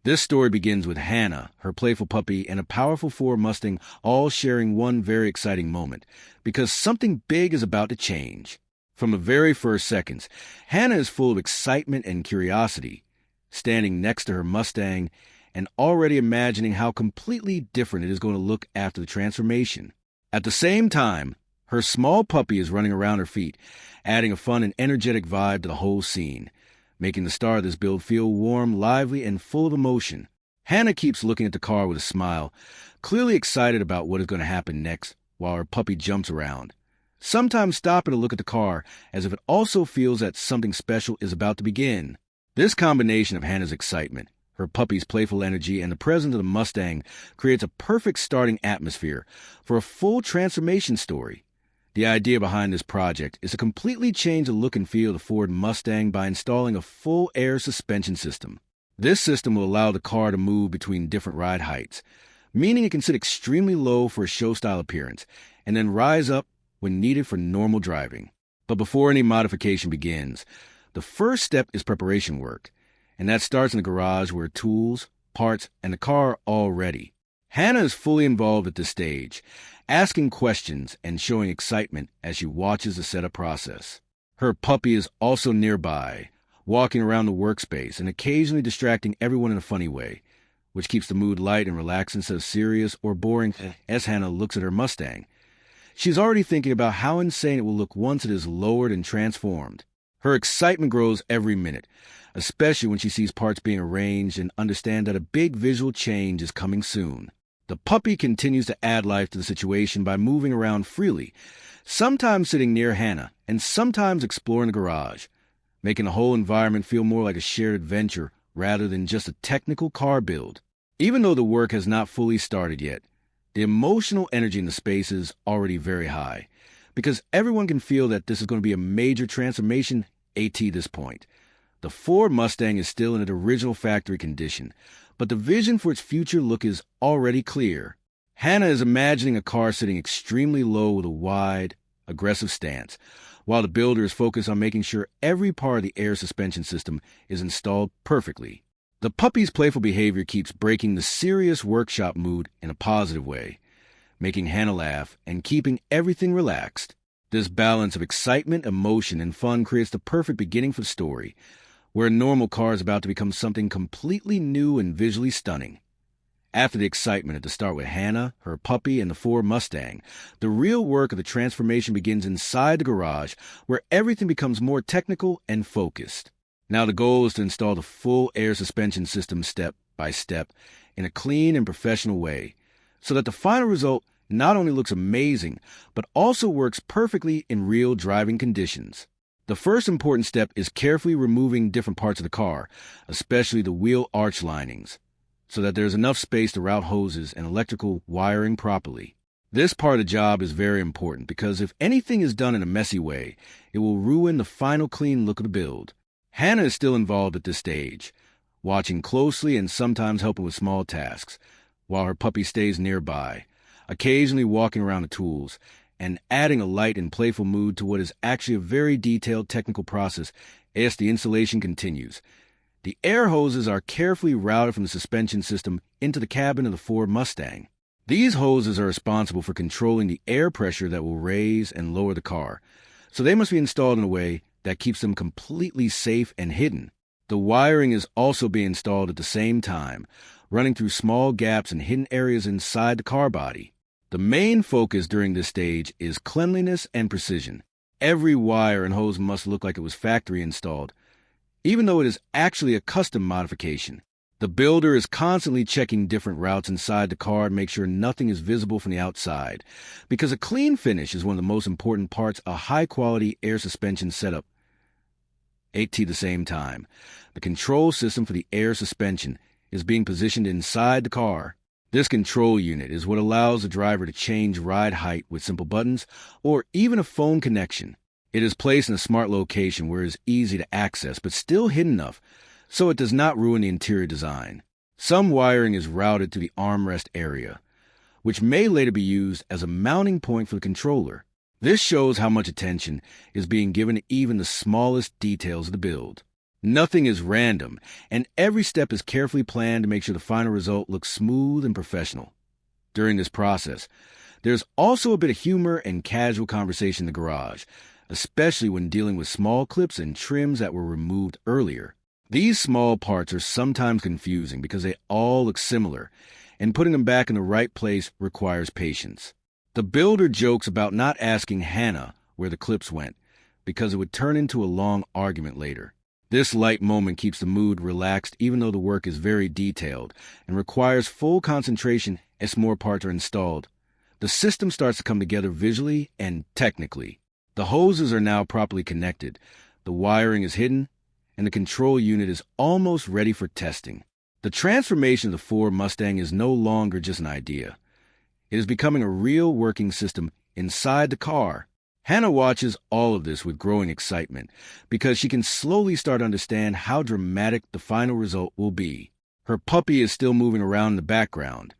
This story begins with Hannah, her playful puppy, and a powerful Ford Mustang all sharing one very exciting moment, because something big is about to change. From the very first seconds, Hannah is full of excitement and curiosity, standing next to her Mustang and already imagining how completely different it is going to look after the transformation. At the same time, her small puppy is running around her feet, adding a fun and energetic vibe to the whole scene, making the star of this build feel warm, lively, and full of emotion. Hannah keeps looking at the car with a smile, clearly excited about what is going to happen next, while her puppy jumps around, sometimes stopping to look at the car as if it also feels that something special is about to begin. This combination of Hannah's excitement, her puppy's playful energy, and the presence of the Mustang creates a perfect starting atmosphere for a full transformation story. The idea behind this project is to completely change the look and feel of the Ford Mustang by installing a full air suspension system. This system will allow the car to move between different ride heights, meaning it can sit extremely low for a show-style appearance and then rise up when needed for normal driving. But before any modification begins, the first step is preparation work, and that starts in the garage where tools, parts, and the car are all ready. Hannah is fully involved at this stage, asking questions and showing excitement as she watches the setup process. Her puppy is also nearby, walking around the workspace and occasionally distracting everyone in a funny way, which keeps the mood light and relaxed instead of serious or boring as Hannah looks at her Mustang. She's already thinking about how insane it will look once it is lowered and transformed. Her excitement grows every minute, especially when she sees parts being arranged and understands that a big visual change is coming soon. The puppy continues to add life to the situation by moving around freely, sometimes sitting near Hannah and sometimes exploring the garage, making the whole environment feel more like a shared adventure rather than just a technical car build. Even though the work has not fully started yet, the emotional energy in the space is already very high, because everyone can feel that this is going to be a major transformation at this point. The Ford Mustang is still in its original factory condition, but the vision for its future look is already clear. Hannah is imagining a car sitting extremely low with a wide, aggressive stance, while the builder is focused on making sure every part of the air suspension system is installed perfectly. The puppy's playful behavior keeps breaking the serious workshop mood in a positive way, making Hannah laugh and keeping everything relaxed. This balance of excitement, emotion, and fun creates the perfect beginning for the story, where a normal car is about to become something completely new and visually stunning. After the excitement at the start with Hannah, her puppy, and the Ford Mustang, the real work of the transformation begins inside the garage, where everything becomes more technical and focused. Now the goal is to install the full air suspension system step by step in a clean and professional way, so that the final result not only looks amazing, but also works perfectly in real driving conditions. The first important step is carefully removing different parts of the car, especially the wheel arch linings, so that there's enough space to route hoses and electrical wiring properly. This part of the job is very important because if anything is done in a messy way, it will ruin the final clean look of the build. Hannah is still involved at this stage, watching closely and sometimes helping with small tasks, while her puppy stays nearby, occasionally walking around the tools, and adding a light and playful mood to what is actually a very detailed technical process as the installation continues. The air hoses are carefully routed from the suspension system into the cabin of the Ford Mustang. These hoses are responsible for controlling the air pressure that will raise and lower the car, so they must be installed in a way that keeps them completely safe and hidden. The wiring is also being installed at the same time, running through small gaps and hidden areas inside the car body. The main focus during this stage is cleanliness and precision. Every wire and hose must look like it was factory installed, even though it is actually a custom modification. The builder is constantly checking different routes inside the car to make sure nothing is visible from the outside, because a clean finish is one of the most important parts of a high-quality air suspension setup. At the same time, the control system for the air suspension is being positioned inside the car. This control unit is what allows the driver to change ride height with simple buttons or even a phone connection. It is placed in a smart location where it is easy to access but still hidden enough so it does not ruin the interior design. Some wiring is routed to the armrest area, which may later be used as a mounting point for the controller. This shows how much attention is being given to even the smallest details of the build. Nothing is random, and every step is carefully planned to make sure the final result looks smooth and professional. During this process, there's also a bit of humor and casual conversation in the garage, especially when dealing with small clips and trims that were removed earlier. These small parts are sometimes confusing because they all look similar, and putting them back in the right place requires patience. The builder jokes about not asking Hannah where the clips went, because it would turn into a long argument later. This light moment keeps the mood relaxed even though the work is very detailed and requires full concentration as more parts are installed. The system starts to come together visually and technically. The hoses are now properly connected, the wiring is hidden, and the control unit is almost ready for testing. The transformation of the Ford Mustang is no longer just an idea. It is becoming a real working system inside the car. Hannah watches all of this with growing excitement because she can slowly start to understand how dramatic the final result will be. Her puppy is still moving around in the background,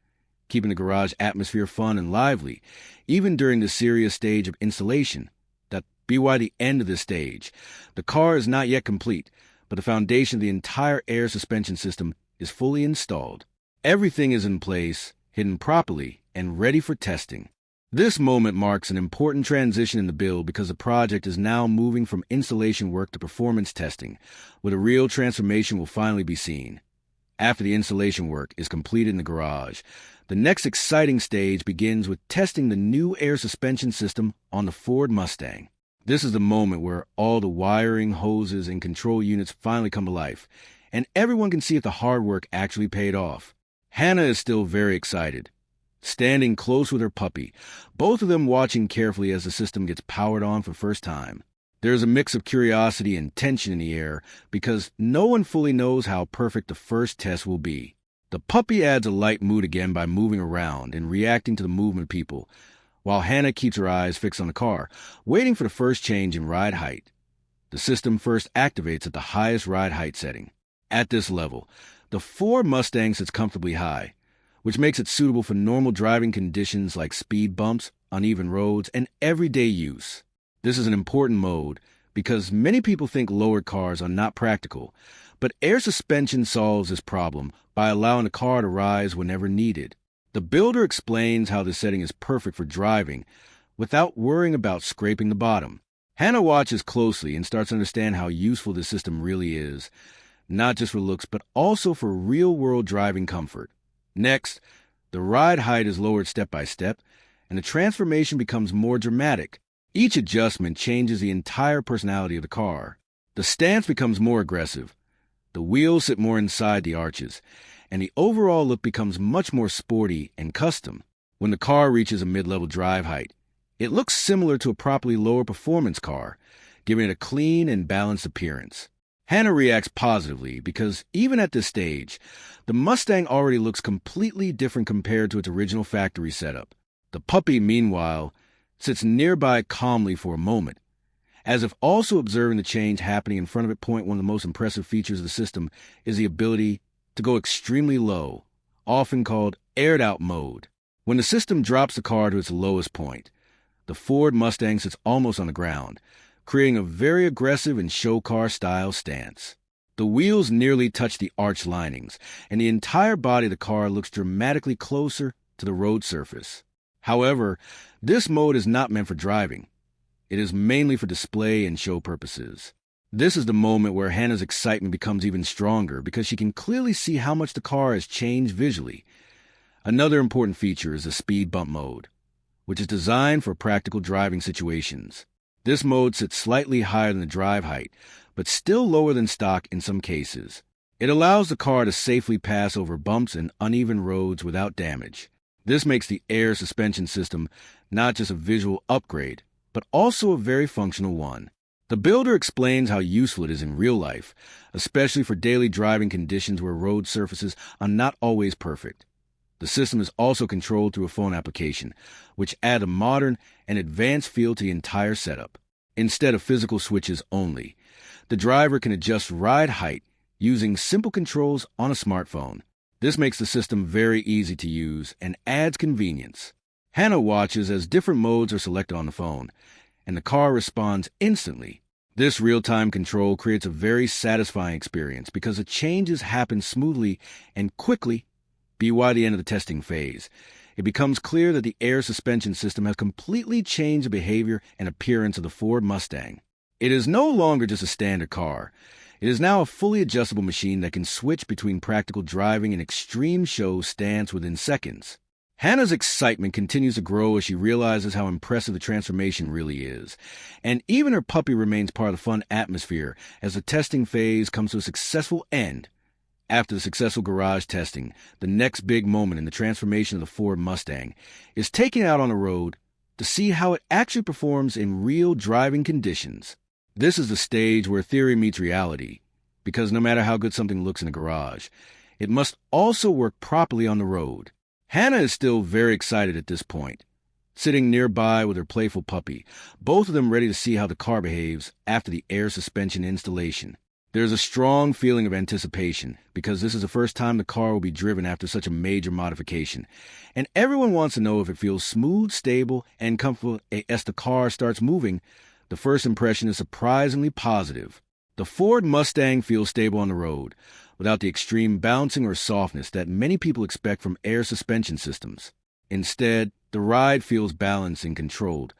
keeping the garage atmosphere fun and lively, even during the serious stage of installation. That be why the end of this stage. The car is not yet complete, but the foundation of the entire air suspension system is fully installed. Everything is in place, hidden properly, and ready for testing. This moment marks an important transition in the build because the project is now moving from installation work to performance testing, where the real transformation will finally be seen. After the installation work is completed in the garage, the next exciting stage begins with testing the new air suspension system on the Ford Mustang. This is the moment where all the wiring, hoses, and control units finally come to life, and everyone can see if the hard work actually paid off. Hannah is still very excited, standing close with her puppy, both of them watching carefully as the system gets powered on for the first time. There is a mix of curiosity and tension in the air because no one fully knows how perfect the first test will be. The puppy adds a light mood again by moving around and reacting to the movement of people, while Hannah keeps her eyes fixed on the car, waiting for the first change in ride height. The system first activates at the highest ride height setting. At this level, the Ford Mustang sits comfortably high, which makes it suitable for normal driving conditions like speed bumps, uneven roads, and everyday use. This is an important mode because many people think lowered cars are not practical, but air suspension solves this problem by allowing the car to rise whenever needed. The builder explains how this setting is perfect for driving without worrying about scraping the bottom. Hannah watches closely and starts to understand how useful this system really is, not just for looks, but also for real-world driving comfort. Next, the ride height is lowered step by step, and the transformation becomes more dramatic. Each adjustment changes the entire personality of the car. The stance becomes more aggressive, the wheels sit more inside the arches, and the overall look becomes much more sporty and custom. When the car reaches a mid-level drive height, it looks similar to a properly lower performance car, giving it a clean and balanced appearance. Hannah reacts positively because even at this stage, the Mustang already looks completely different compared to its original factory setup. The puppy, meanwhile, sits nearby calmly for a moment, as if also observing the change happening in front of it. One of the most impressive features of the system is the ability to go extremely low, often called aired-out mode. When the system drops the car to its lowest point, the Ford Mustang sits almost on the ground, creating a very aggressive and show car style stance. The wheels nearly touch the arch linings, and the entire body of the car looks dramatically closer to the road surface. However, this mode is not meant for driving. It is mainly for display and show purposes. This is the moment where Hannah's excitement becomes even stronger because she can clearly see how much the car has changed visually. Another important feature is the speed bump mode, which is designed for practical driving situations. This mode sits slightly higher than the drive height, but still lower than stock in some cases. It allows the car to safely pass over bumps and uneven roads without damage. This makes the air suspension system not just a visual upgrade, but also a very functional one. The builder explains how useful it is in real life, especially for daily driving conditions where road surfaces are not always perfect. The system is also controlled through a phone application, which add a modern and advanced feel to the entire setup. Instead of physical switches only, the driver can adjust ride height using simple controls on a smartphone. This makes the system very easy to use and adds convenience. Hannah watches as different modes are selected on the phone, and the car responds instantly. This real-time control creates a very satisfying experience because the changes happen smoothly and quickly. By the end of the testing phase, it becomes clear that the air suspension system has completely changed the behavior and appearance of the Ford Mustang. It is no longer just a standard car. It is now a fully adjustable machine that can switch between practical driving and extreme show stance within seconds. Hannah's excitement continues to grow as she realizes how impressive the transformation really is. And even her puppy remains part of the fun atmosphere as the testing phase comes to a successful end. After the successful garage testing, the next big moment in the transformation of the Ford Mustang is taken out on the road to see how it actually performs in real driving conditions. This is the stage where theory meets reality, because no matter how good something looks in a garage, it must also work properly on the road. Hannah is still very excited at this point, sitting nearby with her playful puppy, both of them ready to see how the car behaves after the air suspension installation. There's a strong feeling of anticipation because this is the first time the car will be driven after such a major modification, and everyone wants to know if it feels smooth, stable, and comfortable as the car starts moving. The first impression is surprisingly positive. The Ford Mustang feels stable on the road, without the extreme bouncing or softness that many people expect from air suspension systems. Instead, the ride feels balanced and controlled,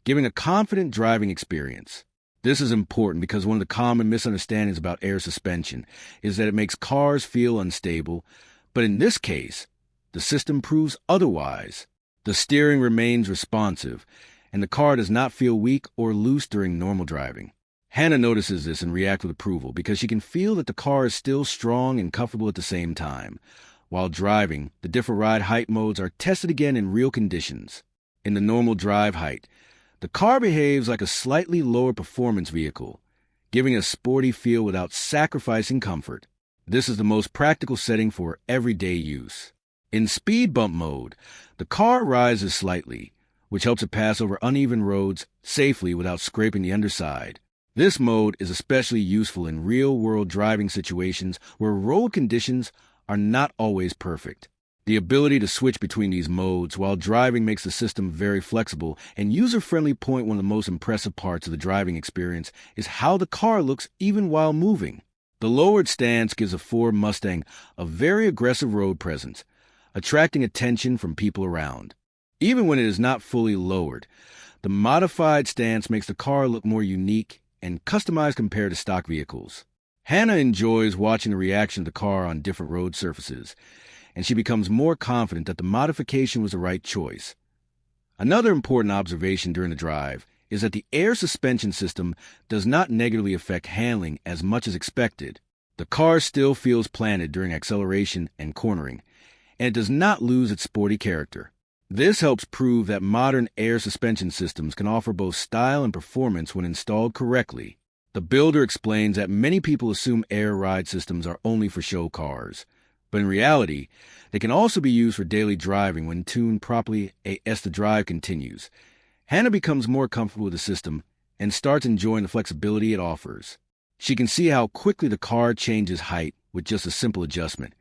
giving a confident driving experience. This is important because one of the common misunderstandings about air suspension is that it makes cars feel unstable, but in this case, the system proves otherwise. The steering remains responsive, and the car does not feel weak or loose during normal driving. Hannah notices this and reacts with approval because she can feel that the car is still strong and comfortable at the same time. While driving, the different ride height modes are tested again in real conditions. In the normal drive height, the car behaves like a slightly lower performance vehicle, giving a sporty feel without sacrificing comfort. This is the most practical setting for everyday use. In speed bump mode, the car rises slightly, which helps it pass over uneven roads safely without scraping the underside. This mode is especially useful in real-world driving situations where road conditions are not always perfect. The ability to switch between these modes while driving makes the system very flexible and user-friendly. One of the most impressive parts of the driving experience is how the car looks even while moving. The lowered stance gives a Ford Mustang a very aggressive road presence, attracting attention from people around. Even when it is not fully lowered, the modified stance makes the car look more unique and customized compared to stock vehicles. Hannah enjoys watching the reaction of the car on different road surfaces, and she becomes more confident that the modification was the right choice. Another important observation during the drive is that the air suspension system does not negatively affect handling as much as expected. The car still feels planted during acceleration and cornering, and it does not lose its sporty character. This helps prove that modern air suspension systems can offer both style and performance when installed correctly. The builder explains that many people assume air ride systems are only for show cars, but in reality, they can also be used for daily driving when tuned properly as the drive continues. Hannah becomes more comfortable with the system and starts enjoying the flexibility it offers. She can see how quickly the car changes height with just a simple adjustment,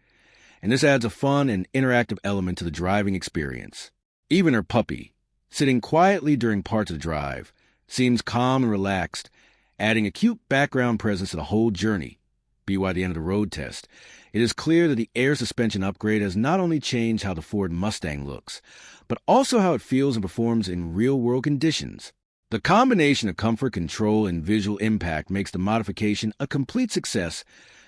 and this adds a fun and interactive element to the driving experience. Even her puppy, sitting quietly during parts of the drive, seems calm and relaxed, adding a cute background presence to the whole journey. By the end of the road test, it is clear that the air suspension upgrade has not only changed how the Ford Mustang looks, but also how it feels and performs in real-world conditions. The combination of comfort, control, and visual impact makes the modification a complete success,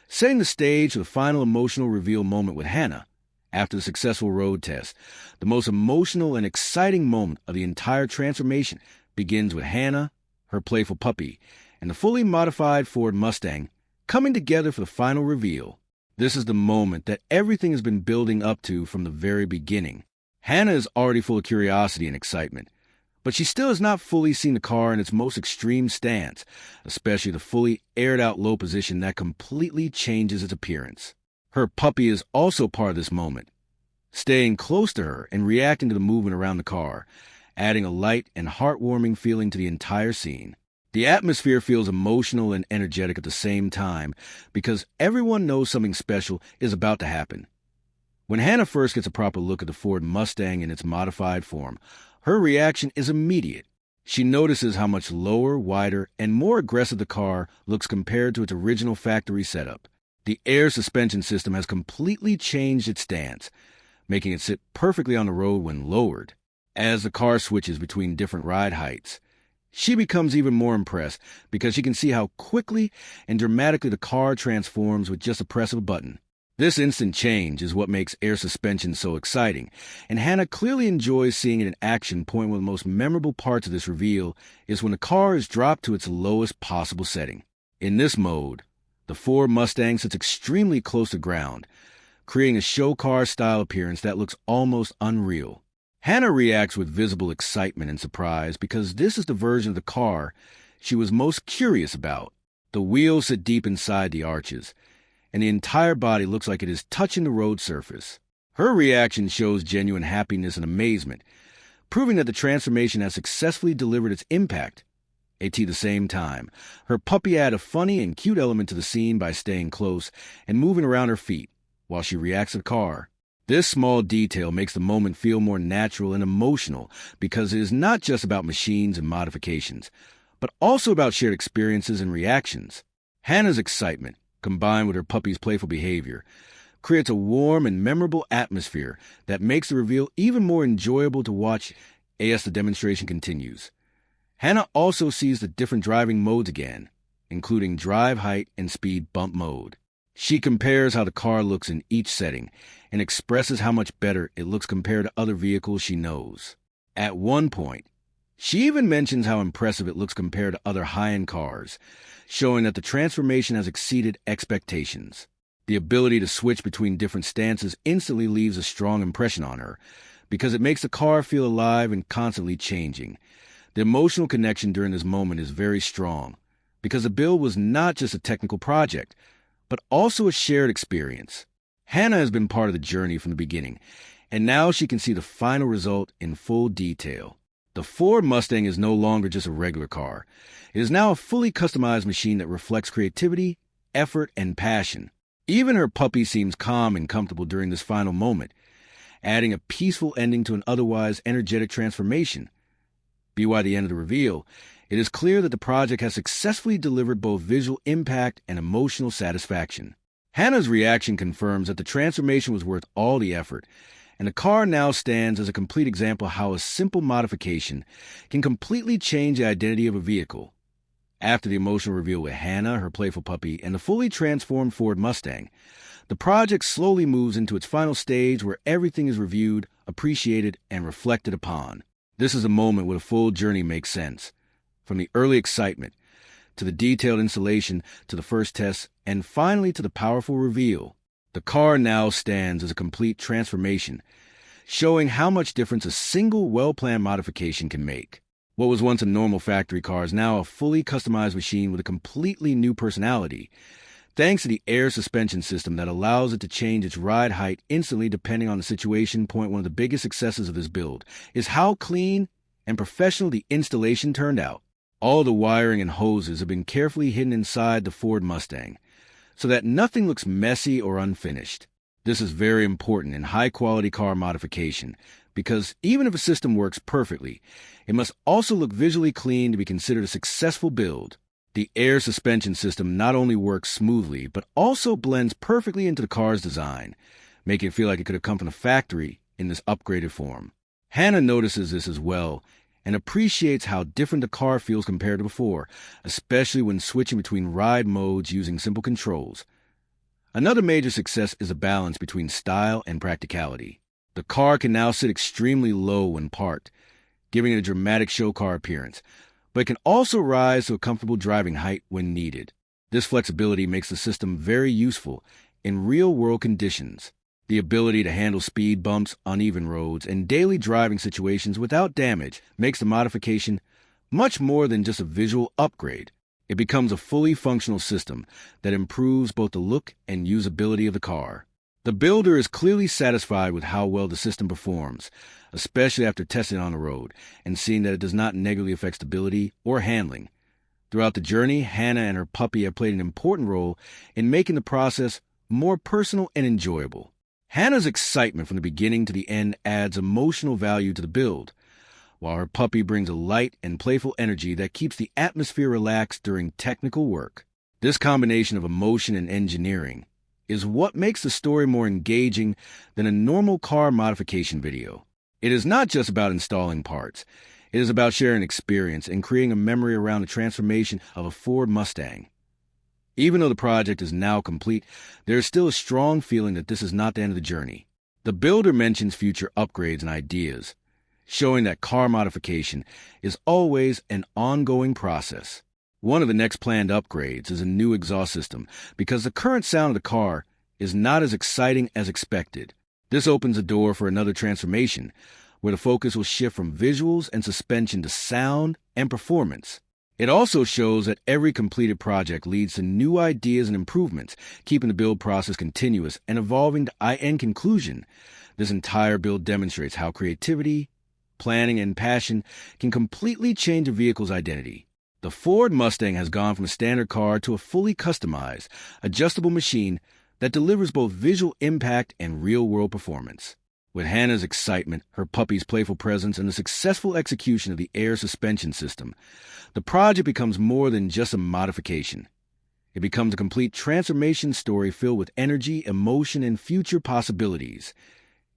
setting the stage for the final emotional reveal moment with Hannah. After the successful road test, the most emotional and exciting moment of the entire transformation begins with Hannah, her playful puppy, and the fully modified Ford Mustang coming together for the final reveal. This is the moment that everything has been building up to from the very beginning. Hannah is already full of curiosity and excitement, but she still has not fully seen the car in its most extreme stance, especially the fully aired-out low position that completely changes its appearance. Her puppy is also part of this moment, staying close to her and reacting to the movement around the car, adding a light and heartwarming feeling to the entire scene. The atmosphere feels emotional and energetic at the same time because everyone knows something special is about to happen. When Hannah first gets a proper look at the Ford Mustang in its modified form, her reaction is immediate. She notices how much lower, wider, and more aggressive the car looks compared to its original factory setup. The air suspension system has completely changed its stance, making it sit perfectly on the road when lowered. As the car switches between different ride heights, she becomes even more impressed because she can see how quickly and dramatically the car transforms with just a press of a button. This instant change is what makes air suspension so exciting, and Hannah clearly enjoys seeing it in action. One of the most memorable parts of this reveal is when the car is dropped to its lowest possible setting. In this mode, the Ford Mustang sits extremely close to ground, creating a show car-style appearance that looks almost unreal. Hannah reacts with visible excitement and surprise because this is the version of the car she was most curious about. The wheels sit deep inside the arches, and the entire body looks like it is touching the road surface. Her reaction shows genuine happiness and amazement, proving that the transformation has successfully delivered its impact. At the same time, her puppy add a funny and cute element to the scene by staying close and moving around her feet while she reacts to the car. This small detail makes the moment feel more natural and emotional because it is not just about machines and modifications, but also about shared experiences and reactions. Hannah's excitement, combined with her puppy's playful behavior, creates a warm and memorable atmosphere that makes the reveal even more enjoyable to watch as the demonstration continues. Hannah also sees the different driving modes again, including drive height and speed bump mode. She compares how the car looks in each setting and expresses how much better it looks compared to other vehicles she knows. At one point, she even mentions how impressive it looks compared to other high-end cars, showing that the transformation has exceeded expectations. The ability to switch between different stances instantly leaves a strong impression on her, because it makes the car feel alive and constantly changing. The emotional connection during this moment is very strong, because the build was not just a technical project, but also a shared experience. Hannah has been part of the journey from the beginning, and now she can see the final result in full detail. The Ford Mustang is no longer just a regular car. It is now a fully customized machine that reflects creativity, effort, and passion. Even her puppy seems calm and comfortable during this final moment, adding a peaceful ending to an otherwise energetic transformation. By the end of the reveal, it is clear that the project has successfully delivered both visual impact and emotional satisfaction. Hannah's reaction confirms that the transformation was worth all the effort, and the car now stands as a complete example of how a simple modification can completely change the identity of a vehicle. After the emotional reveal with Hannah, her playful puppy, and the fully transformed Ford Mustang, the project slowly moves into its final stage where everything is reviewed, appreciated, and reflected upon. This is a moment where the full journey makes sense. From the early excitement, to the detailed installation, to the first test, and finally to the powerful reveal. The car now stands as a complete transformation, showing how much difference a single well-planned modification can make. What was once a normal factory car is now a fully customized machine with a completely new personality, thanks to the air suspension system that allows it to change its ride height instantly depending on the situation. One of the biggest successes of this build is how clean and professional the installation turned out. All the wiring and hoses have been carefully hidden inside the Ford Mustang, so that nothing looks messy or unfinished. This is very important in high-quality car modification, because even if a system works perfectly, it must also look visually clean to be considered a successful build. The air suspension system not only works smoothly, but also blends perfectly into the car's design, making it feel like it could have come from the factory in this upgraded form. Hannah notices this as well, and appreciates how different the car feels compared to before, especially when switching between ride modes using simple controls. Another major success is a balance between style and practicality. The car can now sit extremely low when parked, giving it a dramatic show car appearance, but it can also rise to a comfortable driving height when needed. This flexibility makes the system very useful in real-world conditions. The ability to handle speed bumps, uneven roads, and daily driving situations without damage makes the modification much more than just a visual upgrade. It becomes a fully functional system that improves both the look and usability of the car. The builder is clearly satisfied with how well the system performs, especially after testing it on the road and seeing that it does not negatively affect stability or handling. Throughout the journey, Hannah and her puppy have played an important role in making the process more personal and enjoyable. Hannah's excitement from the beginning to the end adds emotional value to the build, while her puppy brings a light and playful energy that keeps the atmosphere relaxed during technical work. This combination of emotion and engineering is what makes the story more engaging than a normal car modification video. It is not just about installing parts. It is about sharing experience and creating a memory around the transformation of a Ford Mustang. Even though the project is now complete, there is still a strong feeling that this is not the end of the journey. The builder mentions future upgrades and ideas, showing that car modification is always an ongoing process. One of the next planned upgrades is a new exhaust system because the current sound of the car is not as exciting as expected. This opens a door for another transformation, where the focus will shift from visuals and suspension to sound and performance. It also shows that every completed project leads to new ideas and improvements, keeping the build process continuous and evolving to end conclusion. This entire build demonstrates how creativity, planning, and passion can completely change a vehicle's identity. The Ford Mustang has gone from a standard car to a fully customized, adjustable machine that delivers both visual impact and real-world performance. With Hannah's excitement, her puppy's playful presence, and the successful execution of the air suspension system, the project becomes more than just a modification. It becomes a complete transformation story filled with energy, emotion, and future possibilities.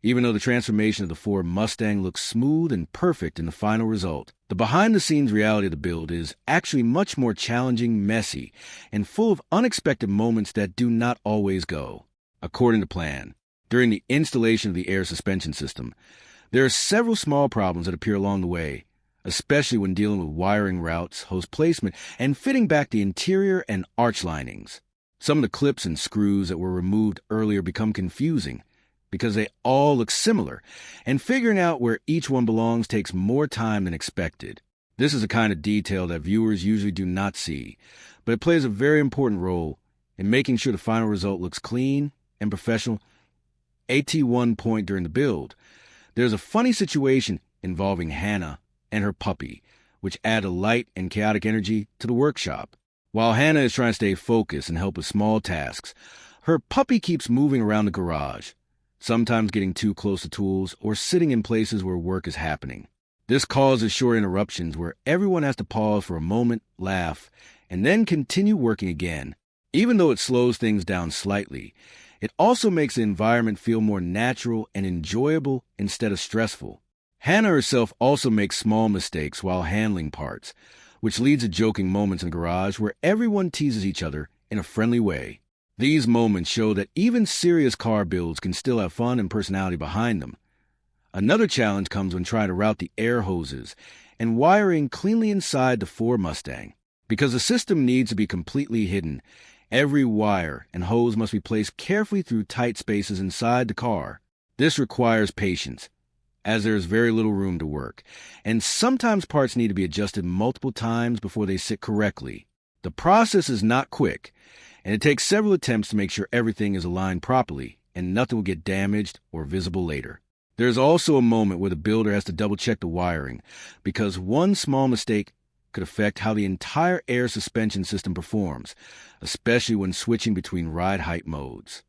Even though the transformation of the Ford Mustang looks smooth and perfect in the final result, the behind-the-scenes reality of the build is actually much more challenging, messy, and full of unexpected moments that do not always go according to plan. During the installation of the air suspension system, there are several small problems that appear along the way, especially when dealing with wiring routes, hose placement, and fitting back the interior and arch linings. Some of the clips and screws that were removed earlier become confusing because they all look similar, and figuring out where each one belongs takes more time than expected. This is a kind of detail that viewers usually do not see, but it plays a very important role in making sure the final result looks clean and professional. At one point during the build, there's a funny situation involving Hannah and her puppy, which add a light and chaotic energy to the workshop. While Hannah is trying to stay focused and help with small tasks, her puppy keeps moving around the garage, sometimes getting too close to tools or sitting in places where work is happening. This causes short interruptions where everyone has to pause for a moment, laugh, and then continue working again. Even though it slows things down slightly, it also makes the environment feel more natural and enjoyable instead of stressful. Hannah herself also makes small mistakes while handling parts, which leads to joking moments in the garage where everyone teases each other in a friendly way. These moments show that even serious car builds can still have fun and personality behind them. Another challenge comes when trying to route the air hoses and wiring cleanly inside the Ford Mustang. Because the system needs to be completely hidden, every wire and hose must be placed carefully through tight spaces inside the car. This requires patience, as there is very little room to work, and sometimes parts need to be adjusted multiple times before they sit correctly. The process is not quick, and it takes several attempts to make sure everything is aligned properly and nothing will get damaged or visible later. There is also a moment where the builder has to double-check the wiring, because one small mistake could affect how the entire air suspension system performs, especially when switching between ride height modes.